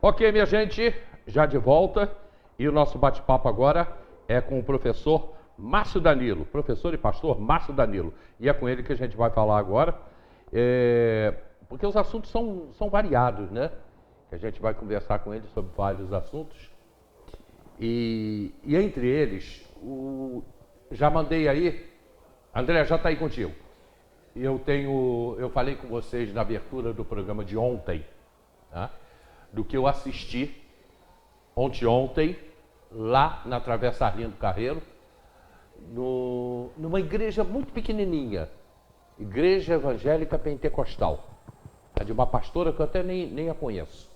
Ok, minha gente, já de volta. E o nosso bate-papo agora é com o professor Márcio Danilo, professor e pastor Márcio Danilo. E é com ele que a gente vai falar agora, porque os assuntos são variados, né? A gente vai conversar com ele sobre vários assuntos. E entre eles, já mandei aí, André, já está aí contigo. Eu falei com vocês na abertura do programa de ontem, tá? Do que eu assisti ontem, lá na Travessa Arlindo Carreiro, numa igreja muito pequenininha, Igreja Evangélica Pentecostal, de uma pastora que eu até nem a conheço.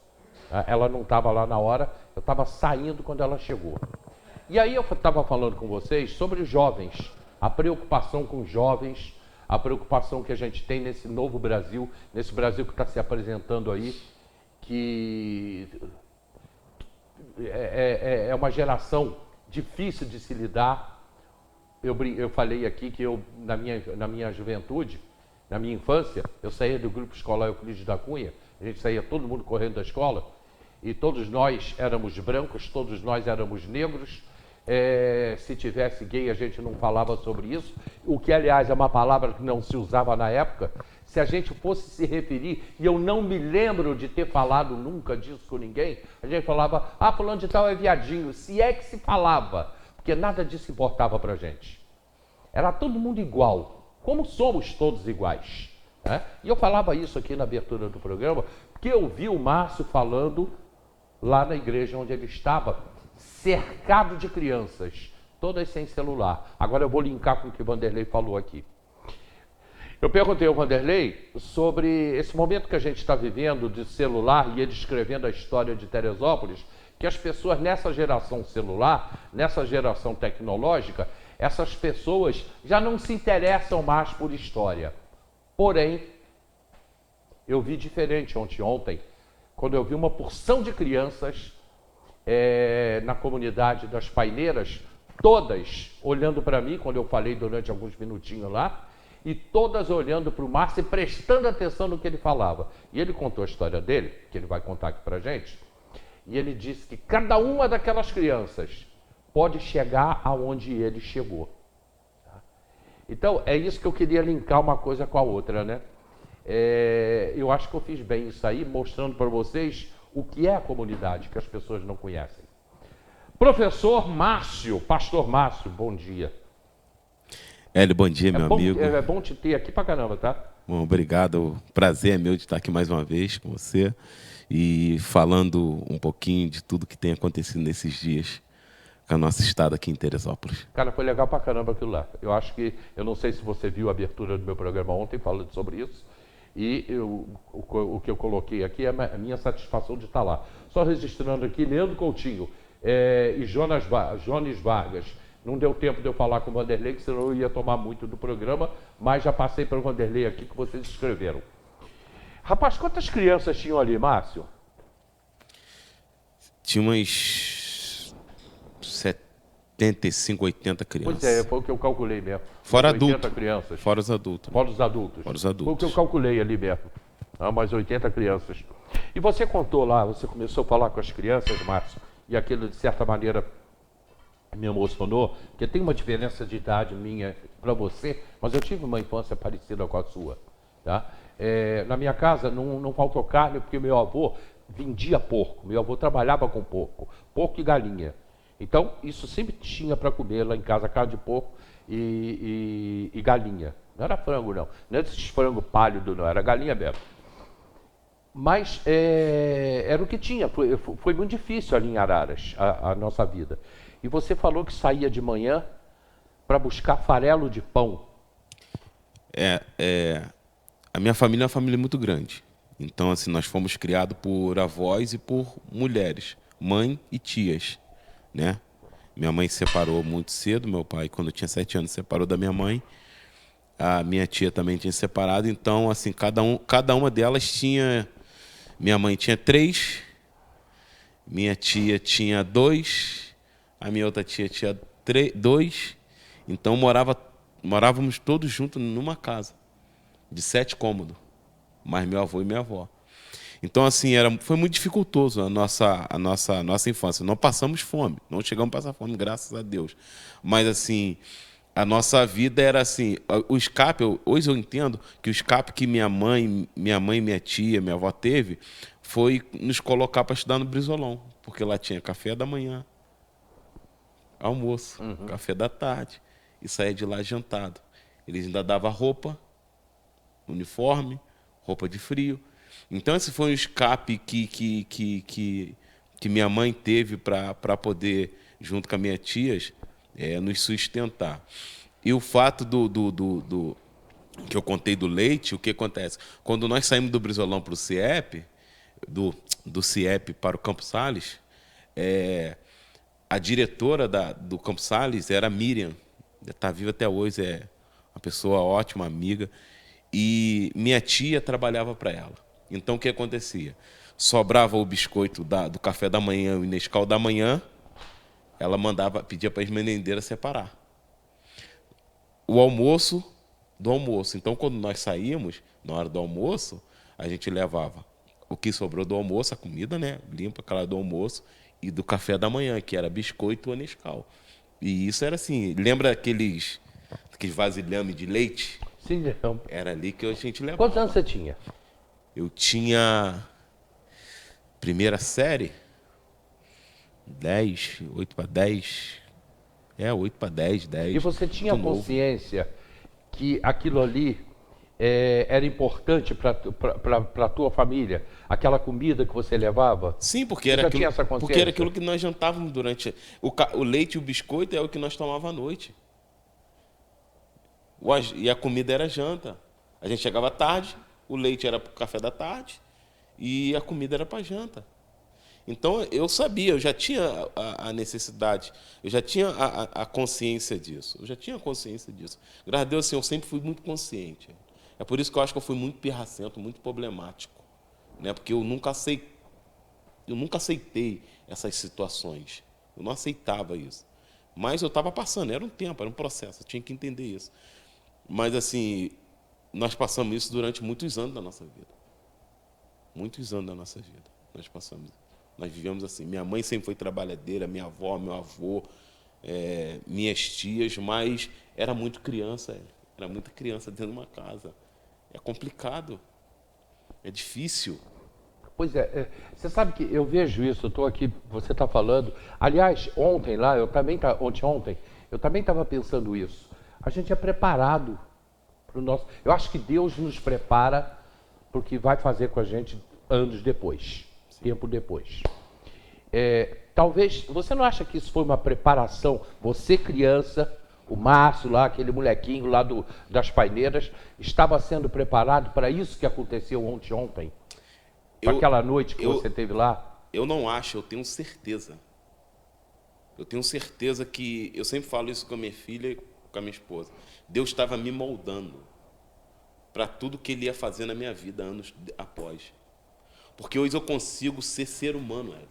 Ela não estava lá na hora, eu estava saindo quando ela chegou. E aí eu estava falando com vocês sobre os jovens, a preocupação com os jovens, a preocupação que a gente tem nesse novo Brasil, nesse Brasil que está se apresentando aí, que é uma geração difícil de se lidar. Eu falei aqui que na minha juventude, na minha infância, eu saía do grupo escolar Euclides da Cunha, a gente saía todo mundo correndo da escola, e todos nós éramos brancos, todos nós éramos negros. Se tivesse gay, a gente não falava sobre isso, o que, aliás, é uma palavra que não se usava na época. Se a gente fosse se referir, e eu não me lembro de ter falado nunca disso com ninguém, a gente falava, fulano de tal é viadinho, se é que se falava, porque nada disso importava pra gente. Era todo mundo igual, como somos todos iguais, né? E eu falava isso aqui na abertura do programa, porque eu vi o Márcio falando lá na igreja onde ele estava, cercado de crianças, todas sem celular. Agora eu vou linkar com o que o Vanderlei falou aqui. Eu perguntei ao Vanderlei sobre esse momento que a gente está vivendo de celular, e ele escrevendo a história de Teresópolis, que as pessoas nessa geração celular, nessa geração tecnológica, essas pessoas já não se interessam mais por história. Porém, eu vi diferente ontem, quando eu vi uma porção de crianças na comunidade das Paineiras, todas olhando para mim, quando eu falei durante alguns minutinhos lá, e todas olhando para o Márcio e prestando atenção no que ele falava. E ele contou a história dele, que ele vai contar aqui para a gente, e ele disse que cada uma daquelas crianças pode chegar aonde ele chegou. Então, é isso que eu queria linkar uma coisa com a outra, né? Eu acho que eu fiz bem isso aí, mostrando para vocês o que é a comunidade, que as pessoas não conhecem. Professor Márcio, pastor Márcio, bom dia. Hélio, bom dia, meu amigo. É bom te ter aqui pra caramba, tá? Bom, obrigado. O prazer é meu de estar aqui mais uma vez com você e falando um pouquinho de tudo que tem acontecido nesses dias com a nossa estado aqui em Teresópolis. Cara, foi legal pra caramba aquilo lá. Eu não sei se você viu a abertura do meu programa ontem falando sobre isso, e o que eu coloquei aqui é a minha satisfação de estar lá. Só registrando aqui, Leandro Coutinho e Jones Vargas. Não deu tempo de eu falar com o Vanderlei, que senão eu ia tomar muito do programa, mas já passei para o Vanderlei aqui que vocês escreveram. Rapaz, quantas crianças tinham ali, Márcio? Tinha umas 75, 80 crianças. Pois é, foi o que eu calculei mesmo. Fora adultos. Crianças. Fora os adultos. Fora os adultos. Fora os adultos. Foi o que eu calculei ali mesmo. Umas 80 crianças. E você contou lá, você começou a falar com as crianças, Márcio, e aquilo de certa maneira me emocionou, porque tem uma diferença de idade minha para você, mas eu tive uma infância parecida com a sua. Tá? Na minha casa não faltou carne, porque meu avô vendia porco, meu avô trabalhava com porco e galinha. Então, isso sempre tinha para comer lá em casa, carne de porco e galinha. Não era frango, não. Não era esses frango pálido, não. Era galinha mesmo. Mas era o que tinha. Foi muito difícil ali em Araras, a nossa vida. E você falou que saía de manhã para buscar farelo de pão. A minha família é uma família muito grande. Então, assim, nós fomos criados por avós e por mulheres, mãe e tias, né? Minha mãe se separou muito cedo, meu pai, quando eu tinha 7 anos, se separou da minha mãe. A minha tia também tinha separado, então, assim, cada uma delas tinha... Minha mãe tinha 3, minha tia tinha 2... A minha outra tia tinha 2, então morávamos todos juntos numa casa, de 7 cômodos, mais meu avô e minha avó. Então, assim, foi muito dificultoso a nossa infância. Não passamos fome, não chegamos a passar fome, graças a Deus. Mas, assim, a nossa vida era assim, o escape, hoje eu entendo que o escape que minha tia, minha avó teve, foi nos colocar para estudar no Brizolão, porque lá tinha café da manhã, almoço, café da tarde, e saía de lá jantado. Eles ainda davam roupa, uniforme, roupa de frio. Então esse foi um escape que minha mãe teve para poder, junto com as minhas tias, nos sustentar. E o fato que eu contei do leite, o que acontece? Quando nós saímos do Brizolão para o CIEP, do CIEP para o Campos Sales, a diretora do Campos Sales era a Miriam, está viva até hoje, é uma pessoa ótima, amiga, e minha tia trabalhava para ela. Então o que acontecia? Sobrava o biscoito do café da manhã, o Nescau da manhã, ela pedia para as merendeiras separar. O almoço do almoço. Então, quando nós saímos, na hora do almoço, a gente levava o que sobrou do almoço, a comida, né? Limpa, aquela do almoço, e do café da manhã, que era biscoito ou Nescau. E isso era assim, lembra aqueles vasilhame de leite? Sim, não. Era ali que a gente levava. Quantos anos você tinha? Eu tinha primeira série, 10, 8 para 10. 8 para 10, 10. E você tinha Muito novo. consciência que aquilo ali era importante para a tua família? Aquela comida que você levava? Sim, porque Você era, já aquilo, tinha essa consciência? porque era aquilo que nós jantávamos durante... O leite e o biscoito é o que nós tomávamos à noite. E a comida era janta. A gente chegava tarde, o leite era para o café da tarde e a comida era para janta. Então, eu sabia, eu já tinha a necessidade, eu já tinha a consciência disso. Eu já tinha consciência disso. Graças a Deus, assim, eu sempre fui muito consciente. É por isso que eu acho que eu fui muito pirracento, muito problemático. Né? Porque eu nunca aceitei essas situações. Eu não aceitava isso. Mas eu estava passando, era um tempo, era um processo, eu tinha que entender isso. Mas, assim, nós passamos isso durante muitos anos da nossa vida. Muitos anos da nossa vida. Nós vivemos assim. Minha mãe sempre foi trabalhadeira, minha avó, meu avô, minhas tias, mas era muito criança. Era muita criança dentro de uma casa. É complicado. É difícil. Pois é, você sabe que eu vejo isso, eu estou aqui, você está falando. Aliás, ontem lá, ontem, eu também estava pensando isso. A gente é preparado para o nosso. Eu acho que Deus nos prepara para o que vai fazer com a gente anos depois, tempo depois. Talvez, você não acha que isso foi uma preparação? Você, criança, o Márcio lá, aquele molequinho lá das paineiras, estava sendo preparado para isso que aconteceu ontem? Para aquela noite que você teve lá? Eu não acho, eu tenho certeza. Eu tenho certeza que, eu sempre falo isso com a minha filha e com a minha esposa, Deus estava me moldando para tudo que Ele ia fazer na minha vida anos após. Porque hoje eu consigo ser humano, Hélio.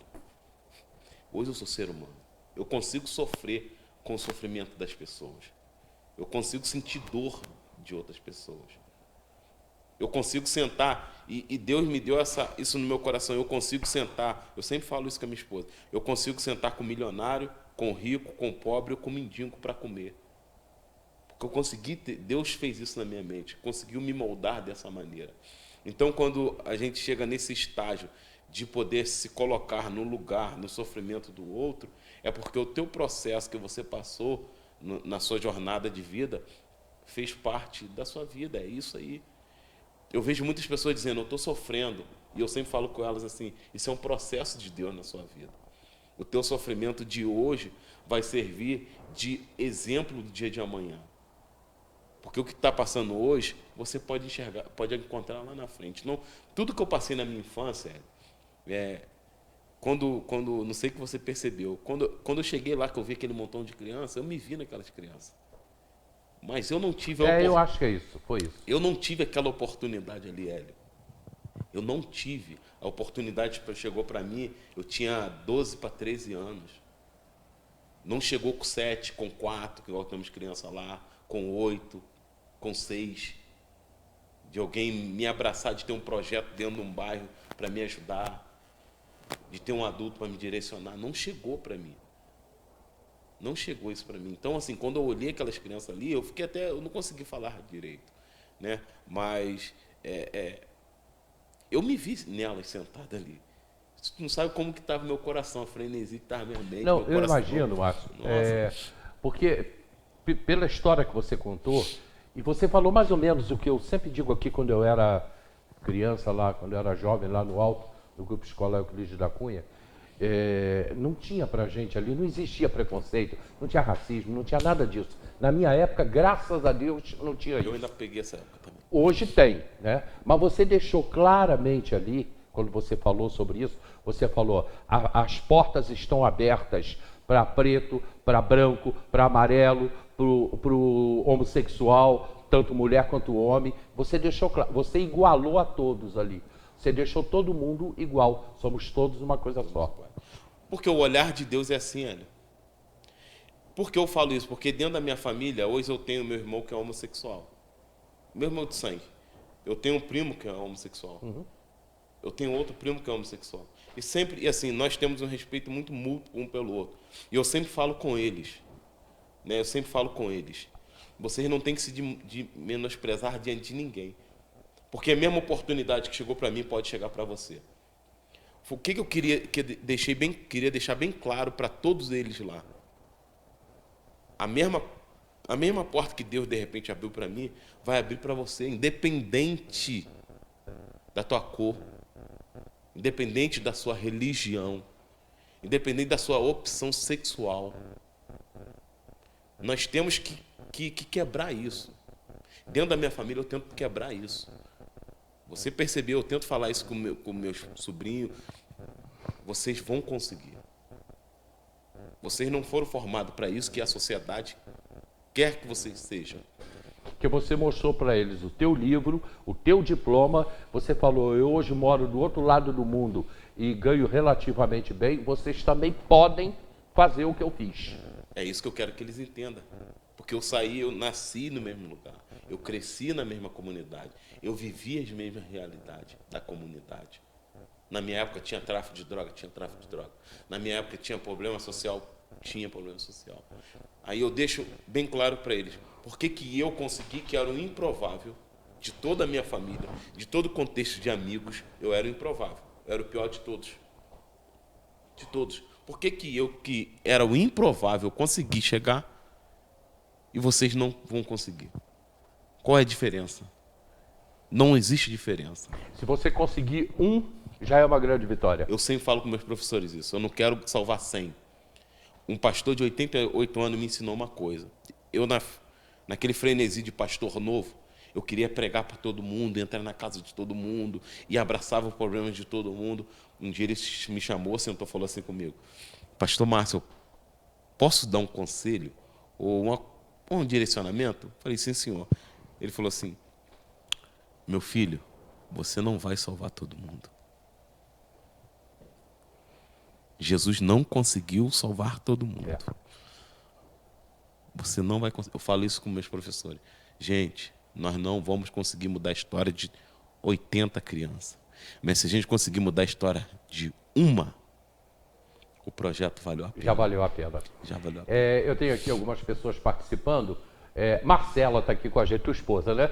Hoje eu sou ser humano. Eu consigo sofrer com o sofrimento das pessoas. Eu consigo sentir dor de outras pessoas. Eu consigo sentar, e Deus me deu isso no meu coração, eu consigo sentar, eu sempre falo isso com a minha esposa, eu consigo sentar com o milionário, com o rico, com o pobre ou com o mendigo para comer. Porque eu consegui Deus fez isso na minha mente, conseguiu me moldar dessa maneira. Então, quando a gente chega nesse estágio de poder se colocar no lugar, no sofrimento do outro, é porque o teu processo que você passou na sua jornada de vida fez parte da sua vida, é isso aí. Eu vejo muitas pessoas dizendo, eu estou sofrendo, e eu sempre falo com elas assim, isso é um processo de Deus na sua vida. O teu sofrimento de hoje vai servir de exemplo do dia de amanhã. Porque o que está passando hoje, você pode enxergar, pode encontrar lá na frente. Não, tudo que eu passei na minha infância, quando não sei o que você percebeu, quando eu cheguei lá, que eu vi aquele montão de crianças, eu me vi naquelas crianças. Mas eu não tive eu acho que é isso, foi isso. Eu não tive aquela oportunidade ali, Hélio. Eu não tive. A oportunidade chegou para mim, eu tinha 12 para 13 anos. Não chegou com 7, com 4, que nós temos criança lá, com 8, com 6. de alguém me abraçar, de ter um projeto dentro de um bairro para me ajudar, de ter um adulto para me direcionar. Não chegou para mim. Não chegou isso para mim. Então, assim, quando eu olhei aquelas crianças ali, eu fiquei até... Eu não consegui falar direito, né? Mas eu me vi nelas sentada ali. Tu não sabe como que estava meu coração, a frenesi que estava minha mente. Não, meu eu coração. imagino, Márcio. Nossa. Porque pela história que você contou, e você falou mais ou menos o que eu sempre digo aqui quando eu era criança lá, quando eu era jovem lá no alto, no grupo escolar Euclides da Cunha, não tinha pra gente ali, não existia preconceito, não tinha racismo, não tinha nada disso. Na minha época, graças a Deus, não tinha isso. Eu ainda peguei essa época também. Hoje tem, né? Mas você deixou claramente ali, quando você falou sobre isso, você falou, as portas estão abertas para preto, para branco, para amarelo, para o homossexual, tanto mulher quanto homem. Você deixou claro, você igualou a todos ali. Você deixou todo mundo igual. Somos todos uma coisa só. Porque o olhar de Deus é assim, Hélio. Por que eu falo isso? Porque dentro da minha família, hoje eu tenho meu irmão que é homossexual. Meu irmão de sangue. Eu tenho um primo que é homossexual. Uhum. Eu tenho outro primo que é homossexual. E sempre, e assim, nós temos um respeito muito mútuo um pelo outro. E eu sempre falo com eles. Né? Eu sempre falo com eles. Vocês não têm que se menosprezar diante de ninguém. Porque a mesma oportunidade que chegou para mim pode chegar para você. O que eu queria deixar bem claro para todos eles lá. A mesma porta que Deus, de repente, abriu para mim, vai abrir para você, independente da tua cor, independente da sua religião, independente da sua opção sexual. Nós temos que quebrar isso. Dentro da minha família, eu tento quebrar isso. Você percebeu, eu tento falar isso com meus sobrinhos. Vocês vão conseguir. Vocês não foram formados para isso, que a sociedade quer que vocês sejam. Que você mostrou para eles o teu livro, o teu diploma, você falou, eu hoje moro do outro lado do mundo e ganho relativamente bem, vocês também podem fazer o que eu fiz. É isso que eu quero que eles entendam. Porque eu nasci no mesmo lugar, eu cresci na mesma comunidade, eu vivi as mesmas realidades da comunidade. Na minha época tinha tráfico de droga, tinha tráfico de droga. Na minha época tinha problema social, tinha problema social. Aí eu deixo bem claro para eles, por que eu consegui, que era o improvável de toda a minha família, de todo o contexto de amigos, eu era o improvável, eu era o pior de todos. De todos. Por que eu, que era o improvável, consegui chegar e vocês não vão conseguir? Qual é a diferença? Não existe diferença. Se você conseguir já é uma grande vitória. Eu sempre falo com meus professores isso. Eu não quero salvar 100. Um pastor de 88 anos me ensinou uma coisa. Eu, naquele frenesi de pastor novo, eu queria pregar para todo mundo, entrar na casa de todo mundo e abraçava os problemas de todo mundo. Um dia ele me chamou, sentou, falou assim comigo: Pastor Márcio, posso dar um conselho ou um direcionamento? Eu falei, sim, senhor. Ele falou assim: meu filho, você não vai salvar todo mundo. Jesus não conseguiu salvar todo mundo. Você não vai conseguir. Eu falo isso com meus professores. Gente, nós não vamos conseguir mudar a história de 80 crianças. Mas se a gente conseguir mudar a história de uma, o projeto valeu a pena. Já valeu a pena. Já valeu a pena. Eu tenho aqui algumas pessoas participando. Marcela está aqui com a gente, tua esposa, né?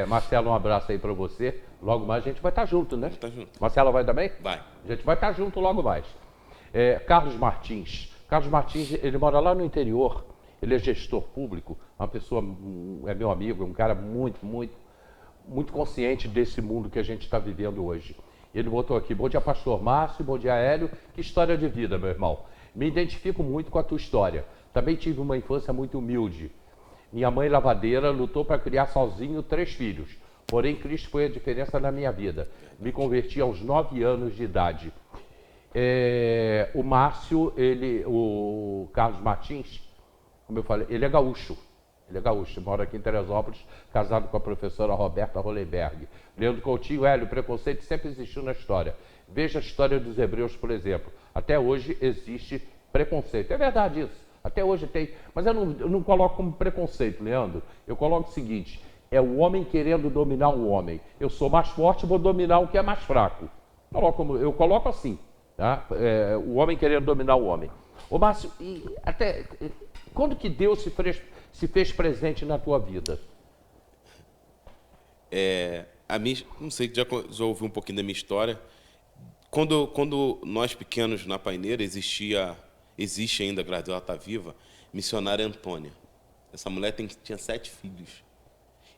Marcela, um abraço aí para você. Logo mais a gente vai estar junto, né? Tá junto. Marcela vai também? Vai. A gente vai estar junto logo mais. Carlos Martins. Carlos Martins, ele mora lá no interior. Ele é gestor público, uma pessoa, é meu amigo, é um cara muito, muito, muito consciente desse mundo que a gente está vivendo hoje. Ele botou aqui: bom dia, pastor Márcio, bom dia, Hélio. Que história de vida, meu irmão. Me identifico muito com a tua história. Também tive uma infância muito humilde. Minha mãe lavadeira lutou para criar sozinho 3 filhos. Porém, Cristo foi a diferença na minha vida. Me converti aos 9 anos de idade. O Márcio, o Carlos Martins, como eu falei, ele é gaúcho. Ele é gaúcho, mora aqui em Teresópolis, casado com a professora Roberta Hollenberg. Leandro Coutinho, Hélio, preconceito sempre existiu na história. Veja a história dos hebreus, por exemplo. Até hoje existe preconceito. É verdade isso. Até hoje tem. Mas eu não coloco como preconceito, Leandro. Eu coloco o seguinte: É o homem querendo dominar o homem. Eu sou mais forte, vou dominar o que é mais fraco. Eu coloco assim, tá? O homem querendo dominar o homem. Ô Márcio, e até quando que Deus se fez presente na tua vida? Não sei, já ouviu um pouquinho da minha história. Quando nós pequenos na Paineira existe ainda, graças a Deus, ela está viva, missionária Antônia. Essa mulher tinha 7 filhos.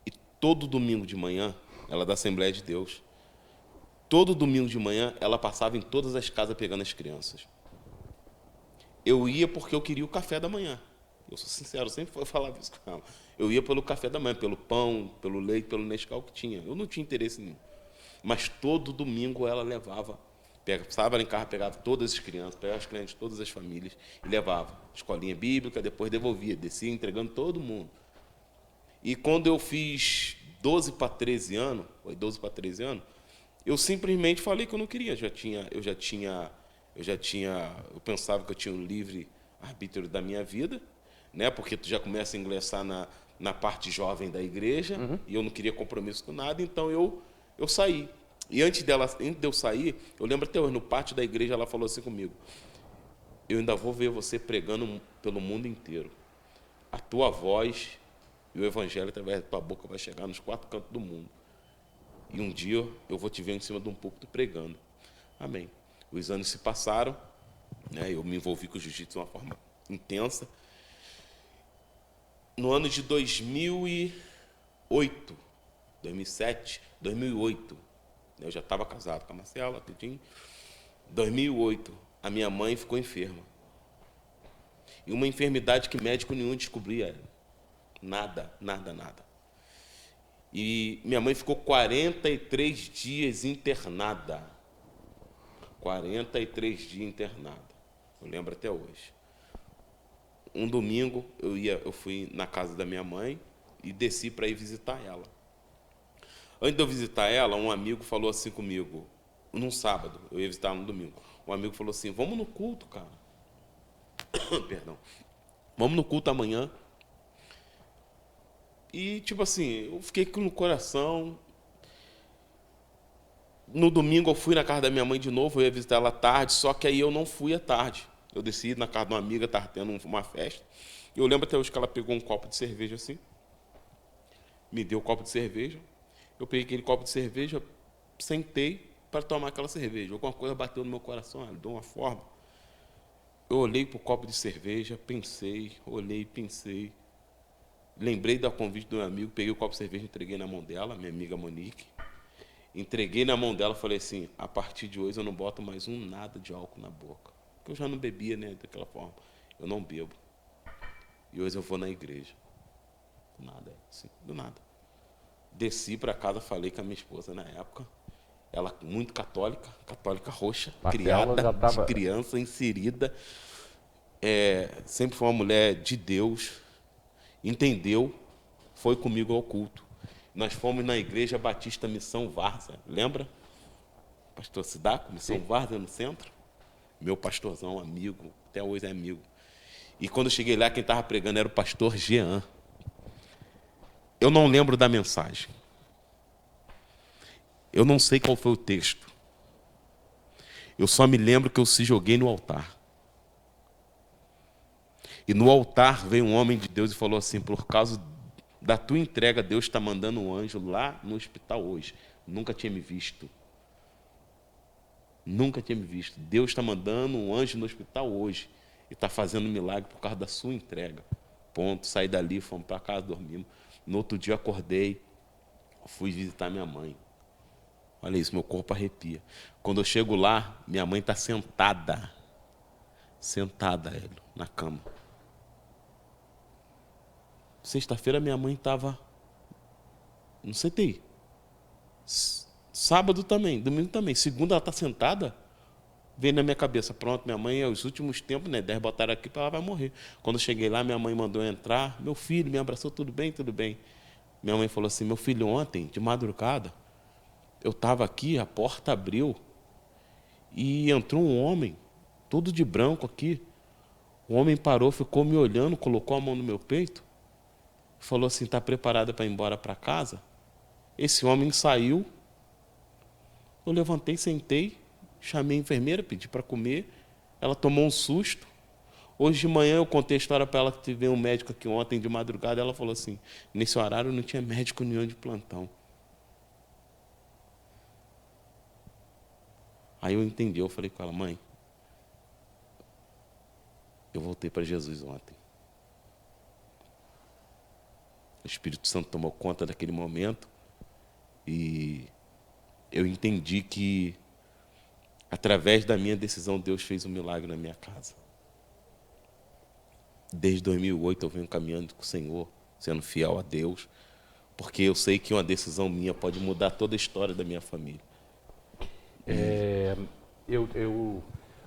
E todo domingo de manhã, ela é da Assembleia de Deus, todo domingo de manhã ela passava em todas as casas pegando as crianças. Eu ia porque eu queria o café da manhã. Eu sou sincero, eu sempre falava isso com ela. Eu ia pelo café da manhã, pelo pão, pelo leite, pelo Nescau que tinha. Eu não tinha interesse nenhum. Mas todo domingo ela levava, passava lá em casa, pegava todas as crianças, pegava as crianças de todas as famílias e levava. Escolinha bíblica, depois devolvia, descia entregando todo mundo. E quando eu fiz 12 para 13 anos, eu simplesmente falei que eu não queria. Eu pensava que eu tinha um livre arbítrio da minha vida, né? Porque tu já começa a ingressar na parte jovem da igreja, e eu não queria compromisso com nada, então eu saí. E antes de eu sair, eu lembro até hoje, no pátio da igreja, ela falou assim comigo: eu ainda vou ver você pregando pelo mundo inteiro. A tua voz e o evangelho através da tua boca vai chegar nos 4 cantos do mundo. E um dia eu vou te ver em cima de um púlpito pregando. Amém. Os anos se passaram, né? Eu me envolvi com o jiu-jitsu de uma forma intensa. No ano de 2008, 2007, 2008, eu já estava casado com a Marcela, tudinho. 2008, a minha mãe ficou enferma. E uma enfermidade que médico nenhum descobria. Nada. E minha mãe ficou 43 dias internada. 43 dias internada. Eu lembro até hoje. Um domingo eu fui na casa da minha mãe e desci para ir visitar ela. Antes de eu visitar ela, um amigo falou assim comigo, num sábado, eu ia visitar ela no domingo. Um amigo falou assim: vamos no culto, cara. Perdão. Vamos no culto amanhã. E, tipo assim, eu fiquei no coração. No domingo eu fui na casa da minha mãe de novo, eu ia visitar ela à tarde, só que aí eu não fui à tarde. Eu desci na casa de uma amiga, estava tendo uma festa. E eu lembro até hoje que ela pegou um copo de cerveja assim, me deu um copo de cerveja. Eu peguei aquele copo de cerveja, sentei para tomar aquela cerveja. Alguma coisa bateu no meu coração, de uma forma. Eu olhei para o copo de cerveja, pensei. Lembrei do convite do meu amigo, peguei o copo de cerveja, entreguei na mão dela, minha amiga Monique. Entreguei na mão dela e falei assim: a partir de hoje eu não boto mais nada de álcool na boca. Porque eu já não bebia, né, daquela forma. Eu não bebo. E hoje eu vou na igreja. Do nada, assim, do nada. Desci para casa, falei com a minha esposa na época. Ela muito católica roxa, Marcela criada, tava... de criança, inserida. Sempre foi uma mulher de Deus. Entendeu, foi comigo ao culto. Nós fomos na Igreja Batista Missão Várzea, lembra? Pastor Sidaco, Missão Várzea, no centro. Meu pastorzão, amigo, até hoje é amigo. E quando eu cheguei lá, quem estava pregando era o pastor Jean. Eu não lembro da mensagem. Eu não sei qual foi o texto. Eu só me lembro que eu se joguei no altar. E no altar veio um homem de Deus e falou assim: por causa da tua entrega, Deus está mandando um anjo lá no hospital hoje. Nunca tinha me visto. Deus está mandando um anjo no hospital hoje. E está fazendo um milagre por causa da sua entrega. Ponto. Saí dali, fomos para casa, dormimos. No outro dia acordei, fui visitar minha mãe. Olha isso, meu corpo arrepia. Quando eu chego lá, minha mãe está sentada, na cama. Sexta-feira minha mãe estava no CTI. Sábado também, domingo também. Segunda ela está sentada, veio na minha cabeça: pronto, minha mãe, os últimos tempos, né? 10 botaram aqui para ela vai morrer. Quando eu cheguei lá, minha mãe mandou eu entrar. Meu filho me abraçou, tudo bem, tudo bem. Minha mãe falou assim: meu filho, ontem, de madrugada, eu estava aqui, a porta abriu e entrou um homem, todo de branco aqui. O homem parou, ficou me olhando, colocou a mão no meu peito falou assim, está preparada para ir embora para casa? Esse homem saiu, eu levantei, sentei, chamei a enfermeira, pedi para comer, ela tomou um susto. Hoje de manhã eu contei a história para ela que teve um médico aqui ontem de madrugada, ela falou assim, nesse horário não tinha médico nenhum de plantão. Aí eu entendi, eu falei com ela, mãe, eu voltei para Jesus ontem. O Espírito Santo tomou conta daquele momento e eu entendi que, através da minha decisão, Deus fez um milagre na minha casa. Desde 2008 eu venho caminhando com o Senhor, sendo fiel a Deus, porque eu sei que uma decisão minha pode mudar toda a história da minha família.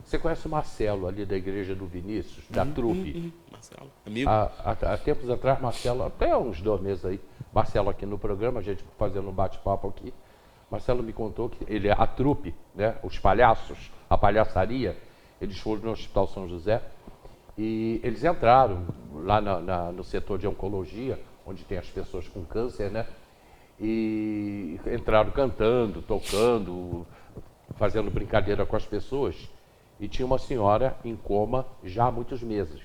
Você conhece o Marcelo, ali da igreja do Vinícius, da trupe? Marcelo, amigo. Há tempos atrás, Marcelo, até uns 2 meses aí, Marcelo aqui no programa, a gente fazendo um bate-papo aqui, Marcelo me contou que a trupe, né, os palhaços, a palhaçaria, eles foram no Hospital São José e eles entraram lá no setor de oncologia, onde tem as pessoas com câncer, né? E entraram cantando, tocando, fazendo brincadeira com as pessoas. E tinha uma senhora em coma já há muitos meses.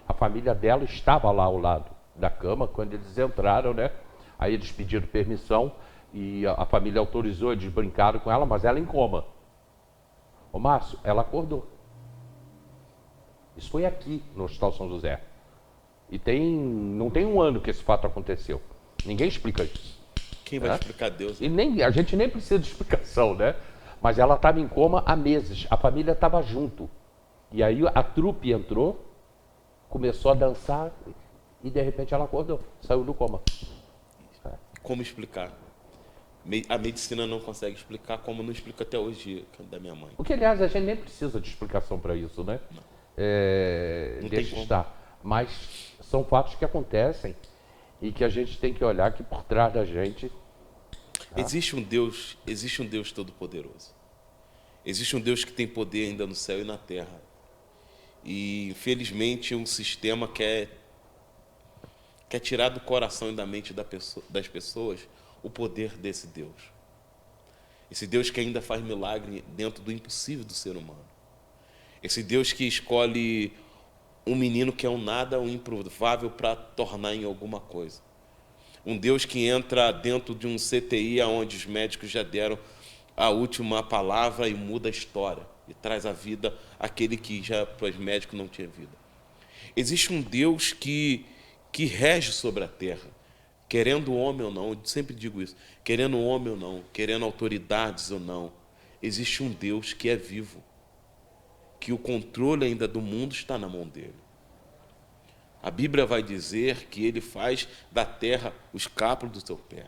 A família dela estava lá ao lado da cama quando eles entraram, né? Aí eles pediram permissão e a família autorizou, eles brincaram com ela, mas ela em coma. Ô Márcio, ela acordou. Isso foi aqui no Hospital São José. E não tem 1 ano que esse fato aconteceu. Ninguém explica isso. Quem vai explicar? Deus? E a gente nem precisa de explicação, né? Mas ela estava em coma há meses, a família estava junto. E aí a trupe entrou, começou a dançar e de repente ela acordou, saiu do coma. Como explicar? A medicina não consegue explicar, como não explica até hoje da minha mãe. Porque, aliás, a gente nem precisa de explicação para isso, né? Não deixa estar. Mas são fatos que acontecem e que a gente tem que olhar que por trás da gente... Existe um Deus todo-poderoso. Existe um Deus que tem poder ainda no céu e na terra. E, infelizmente, um sistema quer tirar do coração e da mente das pessoas o poder desse Deus. Esse Deus que ainda faz milagre dentro do impossível do ser humano. Esse Deus que escolhe um menino que é um nada, um improvável, para tornar em alguma coisa. Um Deus que entra dentro de um CTI onde os médicos já deram a última palavra e muda a história. E traz a vida àquele que já para os médicos não tinha vida. Existe um Deus que rege sobre a terra, querendo o homem ou não, eu sempre digo isso, querendo o homem ou não, querendo autoridades ou não, existe um Deus que é vivo, que o controle ainda do mundo está na mão dele. A Bíblia vai dizer que ele faz da terra os capos do seu pé.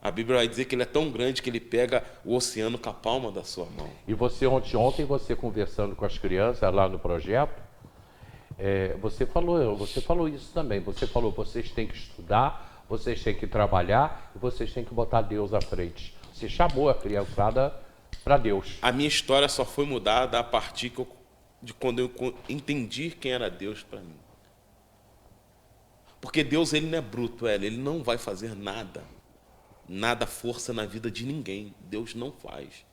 A Bíblia vai dizer que ele é tão grande que ele pega o oceano com a palma da sua mão. E você, ontem você conversando com as crianças lá no projeto, você falou isso também. Você falou, vocês têm que estudar, vocês têm que trabalhar e vocês têm que botar Deus à frente. Você chamou a criançada para Deus. A minha história só foi mudada a partir de quando eu entendi quem era Deus para mim. Porque Deus, ele não é bruto, ele não vai fazer nada força na vida de ninguém. Deus não faz.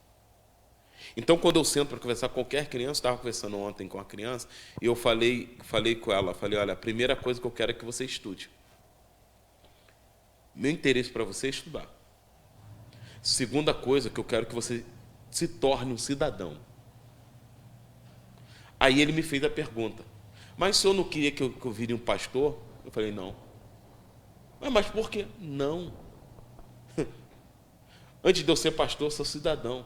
Então, quando eu sento para conversar com qualquer criança, estava conversando ontem com uma criança, e eu falei com ela, olha, a primeira coisa que eu quero é que você estude. Meu interesse para você é estudar. Segunda coisa que eu quero que você se torne um cidadão. Aí ele me fez a pergunta, mas o senhor não queria que eu vire um pastor? Eu falei, não. Mas por quê? Não. Antes de eu ser pastor, eu sou cidadão.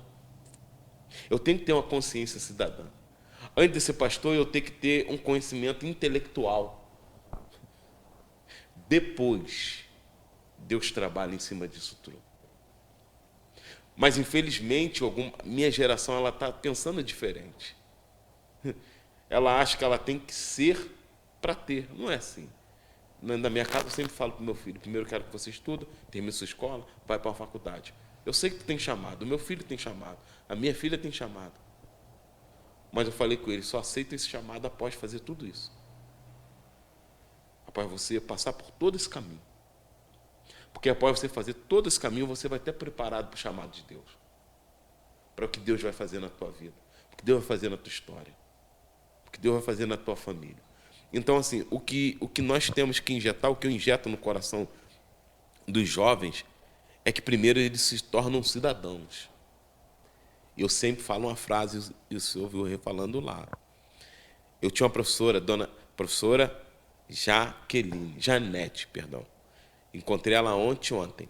Eu tenho que ter uma consciência cidadã. Antes de ser pastor, eu tenho que ter um conhecimento intelectual. Depois, Deus trabalha em cima disso tudo. Mas, infelizmente, minha geração ela está pensando diferente. Ela acha que ela tem que ser para ter. Não é assim. Na minha casa, eu sempre falo para o meu filho, primeiro eu quero que você estuda, termine sua escola, vai para a faculdade. Eu sei que tu tem chamado, o meu filho tem chamado, a minha filha tem chamado. Mas eu falei com ele, só aceito esse chamado após fazer tudo isso. A após você passar por todo esse caminho. Porque após você fazer todo esse caminho, você vai estar preparado para o chamado de Deus. Para o que Deus vai fazer na tua vida. O que Deus vai fazer na tua história. O que Deus vai fazer na tua família. Então, assim, o que nós temos que injetar, o que eu injeto no coração dos jovens, é que primeiro eles se tornam cidadãos. Eu sempre falo uma frase, e o senhor ouviu eu falando lá. Eu tinha uma professora, professora Janete. Encontrei ela ontem.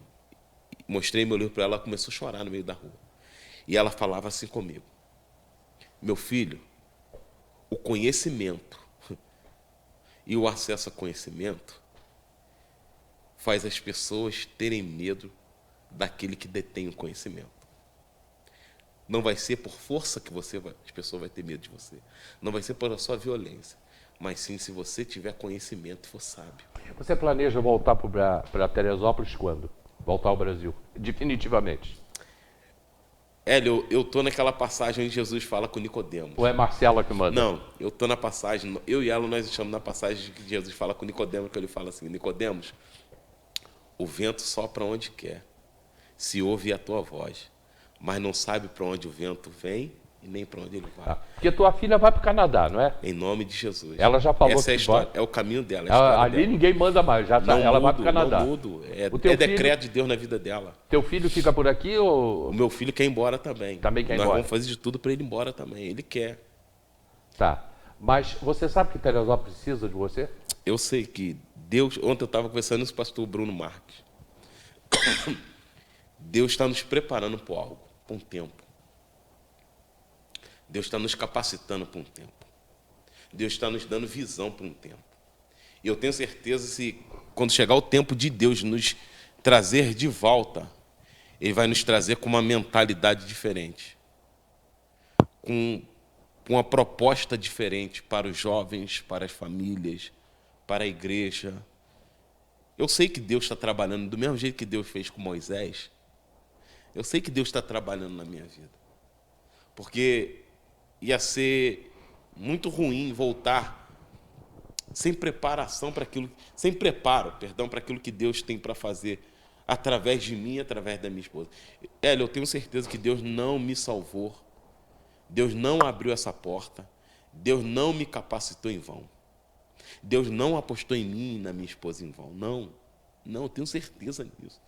Mostrei meu livro para ela, ela começou a chorar no meio da rua. E ela falava assim comigo: meu filho, o conhecimento e o acesso a conhecimento faz as pessoas terem medo daquele que detém o conhecimento. Não vai ser por força que as pessoas vão ter medo de você. Não vai ser pela sua violência. Mas sim se você tiver conhecimento e for sábio. Você planeja voltar para Teresópolis quando? Voltar ao Brasil? Definitivamente. Hélio, eu estou naquela passagem onde Jesus fala com Nicodemos. Ou é Marcela que manda? Não, eu estou na passagem, eu e ela nós estamos na passagem que Jesus fala com Nicodemos, que ele fala assim: Nicodemos, o vento sopra onde quer, se ouve a tua voz, mas não sabe para onde o vento vem e nem para onde ele vai. Porque tua filha vai para o Canadá, não é? Em nome de Jesus. Ela já falou. Essa é a história, é o caminho dela. Ali dela. Ninguém manda mais, ela vai para o Canadá. Não mudo, é decreto de Deus na vida dela. Teu filho fica por aqui ou... O meu filho quer ir embora também. Também quer ir embora. Nós vamos fazer de tudo para ele ir embora também, ele quer. Tá, mas você sabe que Teresópolis precisa de você? Eu sei que Deus... Ontem eu estava conversando com o pastor Bruno Marques. Deus está nos preparando para algo, para um tempo. Deus está nos capacitando para um tempo. Deus está nos dando visão para um tempo. E eu tenho certeza que quando chegar o tempo de Deus nos trazer de volta, Ele vai nos trazer com uma mentalidade diferente, com uma proposta diferente para os jovens, para as famílias, para a igreja. Eu sei que Deus está trabalhando do mesmo jeito que Deus fez com Moisés. Eu sei que Deus está trabalhando na minha vida. Porque ia ser muito ruim voltar sem preparação para aquilo, sem preparo, para aquilo que Deus tem para fazer através de mim, através da minha esposa. Hélio, eu tenho certeza que Deus não me salvou, Deus não abriu essa porta, Deus não me capacitou em vão. Deus não apostou em mim e na minha esposa em vão. Não, eu tenho certeza disso.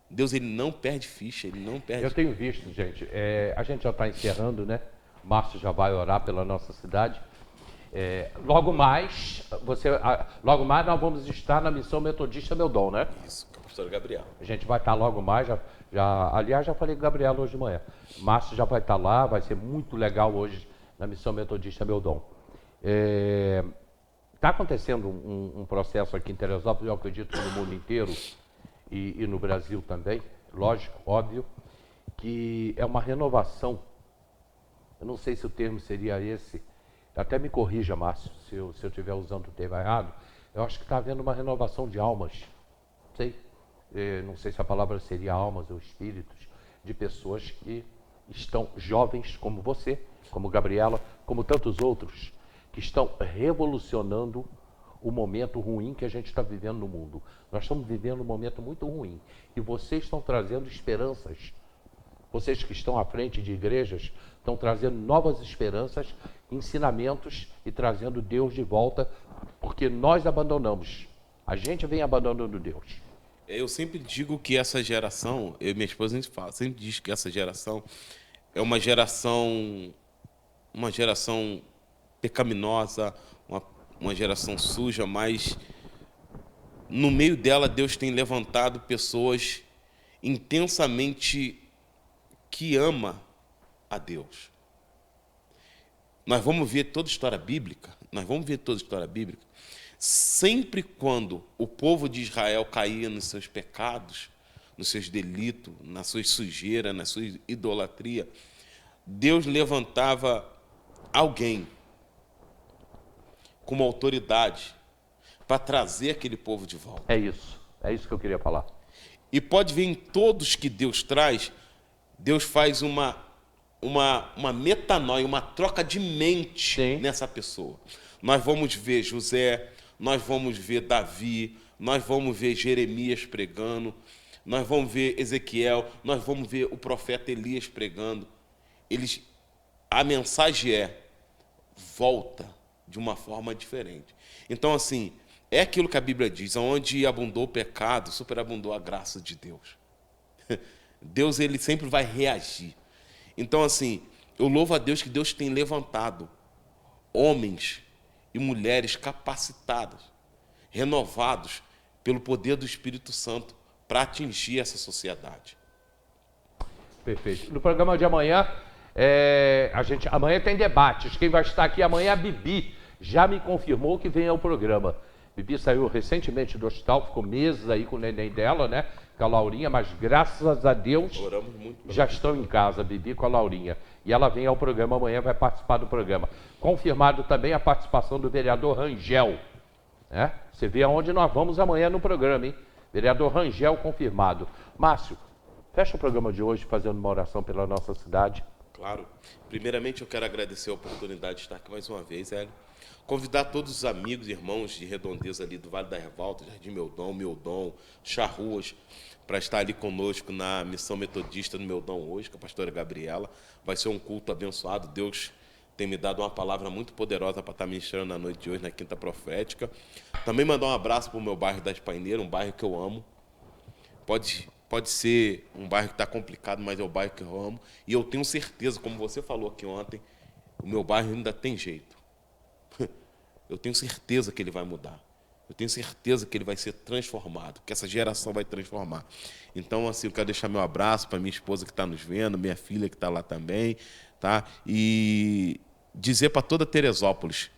Deus, Ele não perde ficha, Ele não perde... Eu tenho visto, gente, a gente já está encerrando, né? Márcio já vai orar pela nossa cidade. Logo mais nós vamos estar na Missão Metodista Meu Dom, né? Isso, com a pastora Gabriela. A gente vai estar logo mais, aliás, já falei com a Gabriela hoje de manhã. Márcio já vai estar lá, vai ser muito legal hoje na Missão Metodista Meu Dom. Está acontecendo um processo aqui em Teresópolis, eu acredito que no mundo inteiro e no Brasil também, lógico, óbvio, que é uma renovação. Eu não sei se o termo seria esse, até me corrija, Márcio, se eu estiver usando o termo errado. Eu acho que está havendo uma renovação de almas, não sei se a palavra seria almas ou espíritos, de pessoas que estão jovens como você, como Gabriela, como tantos outros, que estão revolucionando o momento ruim que a gente está vivendo no mundo. Nós estamos vivendo um momento muito ruim e vocês estão trazendo esperanças. Vocês que estão à frente de igrejas estão trazendo novas esperanças, ensinamentos e trazendo Deus de volta, porque nós abandonamos. A gente vem abandonando Deus. Eu sempre digo que essa geração, eu e minha esposa a gente fala, sempre diz que essa geração é uma geração pecaminosa, uma geração suja, mas no meio dela Deus tem levantado pessoas intensamente que ama a Deus. Nós vamos ver toda a história bíblica, sempre quando o povo de Israel caía nos seus pecados, nos seus delitos, na sua sujeira, na sua idolatria, Deus levantava alguém com uma autoridade para trazer aquele povo de volta. É isso que eu queria falar. E pode ver em todos que Deus traz, Deus faz uma metanoia, uma troca de mente nessa pessoa. Nós vamos ver José, nós vamos ver Davi, nós vamos ver Jeremias pregando, nós vamos ver Ezequiel, nós vamos ver o profeta Elias pregando. A mensagem volta de uma forma diferente. Então, assim, é aquilo que a Bíblia diz, onde abundou o pecado, superabundou a graça de Deus. Deus, ele sempre vai reagir. Então, assim, eu louvo a Deus que Deus tem levantado homens e mulheres capacitados, renovados pelo poder do Espírito Santo para atingir essa sociedade. Perfeito. No programa de amanhã, amanhã tem debates. Quem vai estar aqui amanhã é a Bibi. Já me confirmou que vem ao programa. Bibi saiu recentemente do hospital, ficou meses aí com o neném dela, né? Com a Laurinha, mas graças a Deus já estão em casa, Bibi com a Laurinha. E ela vem ao programa amanhã, vai participar do programa. Confirmado também a participação do vereador Rangel. Né? Você vê aonde nós vamos amanhã no programa, hein? Vereador Rangel confirmado. Márcio, fecha o programa de hoje fazendo uma oração pela nossa cidade. Claro. Primeiramente, eu quero agradecer a oportunidade de estar aqui mais uma vez, Hélio. Convidar todos os amigos e irmãos de Redondeza ali do Vale da Revolta, Jardim Meudon, Charruas, para estar ali conosco na missão metodista no Meudon hoje, com a pastora Gabriela. Vai ser um culto abençoado. Deus tem me dado uma palavra muito poderosa para estar ministrando na noite de hoje, na Quinta Profética. Também mandar um abraço para o meu bairro das Paineiras, um bairro que eu amo. Pode ser um bairro que está complicado, mas é o bairro que eu amo. E eu tenho certeza, como você falou aqui ontem, o meu bairro ainda tem jeito. Eu tenho certeza que ele vai mudar. Eu tenho certeza que ele vai ser transformado, que essa geração vai transformar. Então, assim, eu quero deixar meu abraço para minha esposa que está nos vendo, minha filha que está lá também, tá? E dizer para toda Teresópolis,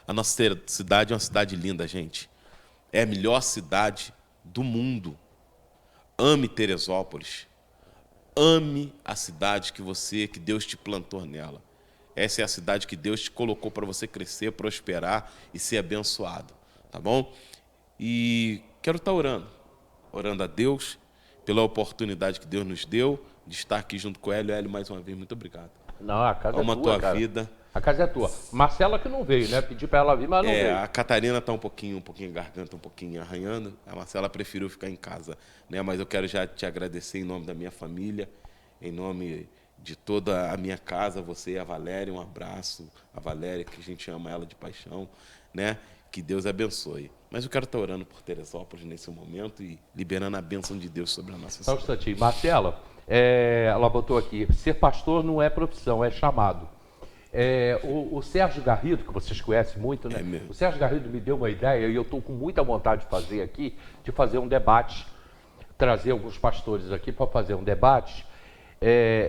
a nossa cidade é uma cidade linda, gente. É a melhor cidade do mundo. Ame Teresópolis. Ame a cidade que Deus te plantou nela. Essa é a cidade que Deus te colocou para você crescer, prosperar e ser abençoado. Tá bom? E quero estar orando a Deus pela oportunidade que Deus nos deu de estar aqui junto com o Hélio. Hélio, mais uma vez, muito obrigado. Não, a casa Ama é tua, a tua cara. vida. A casa é tua. Marcela que não veio, né? Pedi para ela vir, mas não veio. A Catarina está um pouquinho garganta, um pouquinho arranhando. A Marcela preferiu ficar em casa, né? Mas eu quero já te agradecer em nome da minha família, em nome de toda a minha casa, você e a Valéria, um abraço. A Valéria, que a gente ama ela de paixão, né? Que Deus abençoe. Mas eu quero estar orando por Teresópolis nesse momento e liberando a bênção de Deus sobre a nossa Só um cidade. instantinho. Marcela, ela botou aqui, ser pastor não é profissão, é chamado. O Sérgio Garrido, que vocês conhecem muito, né? mesmo. O Sérgio Garrido me deu uma ideia e eu estou com muita vontade de fazer aqui, de fazer um debate, trazer alguns pastores aqui para fazer um debate.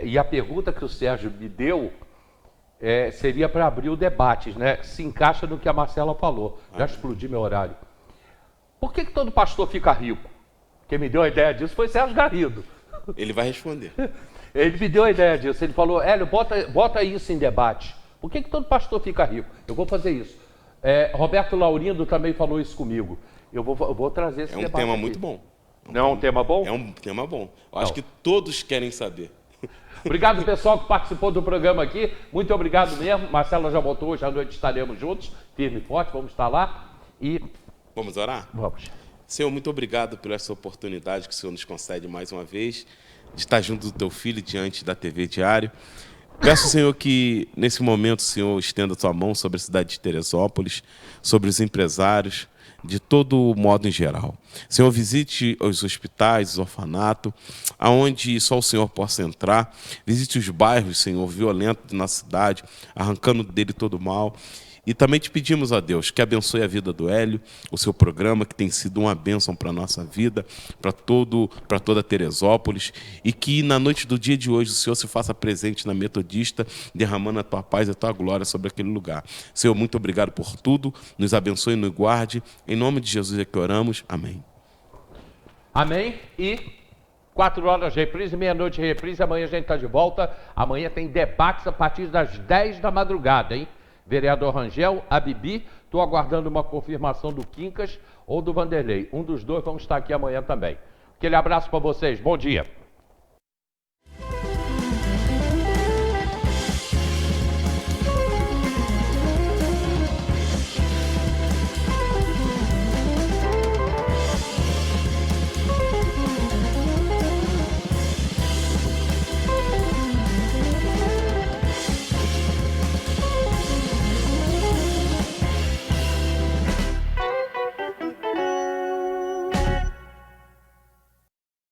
E a pergunta que o Sérgio me deu seria para abrir o debate, né? Se encaixa no que a Marcela falou. Já explodi meu horário. Por que todo pastor fica rico? Quem me deu a ideia disso foi Sérgio Garrido. Ele vai responder. Ele me deu a ideia disso. Ele falou, Hélio, bota isso em debate. Por que todo pastor fica rico? Eu vou fazer isso. Roberto Laurindo também falou isso comigo. Eu vou trazer esse debate. É um tema aqui. muito bom. Não é um tema bom? É um tema bom. Eu acho que todos querem saber. Obrigado, pessoal, que participou do programa aqui. Muito obrigado mesmo. Marcela já botou, hoje à noite estaremos juntos, firme e forte, vamos estar lá. E vamos orar? vamos. Senhor, muito obrigado por essa oportunidade que o Senhor nos concede mais uma vez, de estar junto do teu filho diante da TV Diário. Peço, Senhor, que nesse momento o Senhor estenda a tua mão sobre a cidade de Teresópolis, sobre os empresários, de todo modo em geral. Senhor, visite os hospitais, os orfanatos, aonde só o Senhor possa entrar. Visite os bairros, Senhor, violentos da nossa cidade, arrancando dele todo o mal. E também te pedimos, ó Deus, que abençoe a vida do Hélio, o seu programa, que tem sido uma bênção para a nossa vida, para toda Teresópolis, e que na noite do dia de hoje o Senhor se faça presente na Metodista, derramando a tua paz e a tua glória sobre aquele lugar. Senhor, muito obrigado por tudo, nos abençoe e nos guarde. Em nome de Jesus é que oramos. Amém. Amém. E 4 horas reprise, meia-noite reprise, amanhã a gente está de volta. Amanhã tem debates a partir das 10 da madrugada, hein? Vereador Rangel, a Bibi, estou aguardando uma confirmação do Quincas ou do Vanderlei. Um dos dois vão estar aqui amanhã também. Aquele abraço para vocês, bom dia.